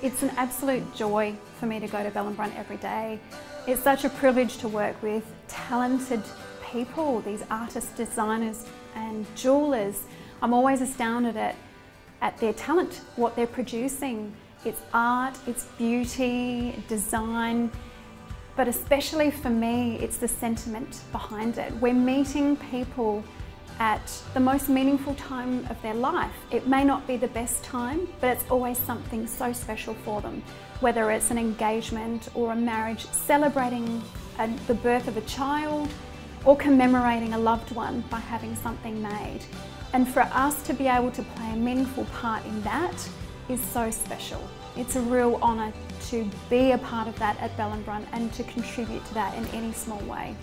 It's an absolute joy for me to go to Bell Brunt every day. It's such a privilege to work with talented people, these artists, designers and jewellers. I'm always astounded at their talent, what they're producing. It's art, it's beauty, design, but especially for me, it's the sentiment behind it. We're meeting people at the most meaningful time of their life. It may not be the best time, but it's always something so special for them. Whether it's an engagement or a marriage, celebrating the birth of a child, or commemorating a loved one by having something made. And for us to be able to play a meaningful part in that is so special. It's a real honour to be a part of that at Bell Brunt and to contribute to that in any small way.